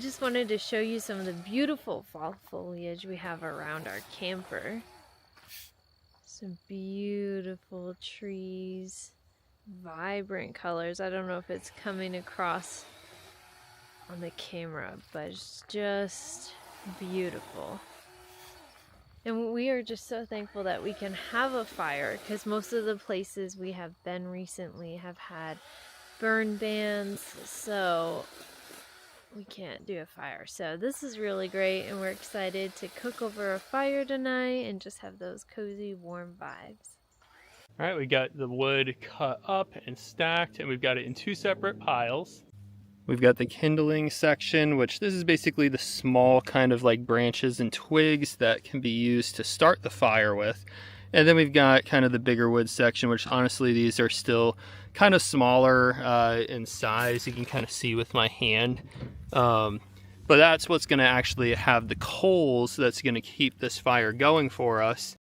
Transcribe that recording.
just wanted to show you some of the beautiful fall foliage we have around our camper. Some beautiful trees, vibrant colors. I don't know if it's coming across on the camera, but it's just beautiful. And we are just so thankful that we can have a fire, because most of the places we have been recently have had burn bans, so we can't do a fire. So this is really great, and we're excited to cook over a fire tonight and just have those cozy, warm vibes. All right, we got the wood cut up and stacked, and we've got it in two separate piles. We've got the kindling section, which this is basically the small kind of like branches and twigs that can be used to start the fire with. And then we've got kind of the bigger wood section, which honestly, these are still kind of smaller in size. You can kind of see with my hand. But that's what's gonna actually have the coals that's gonna keep this fire going for us.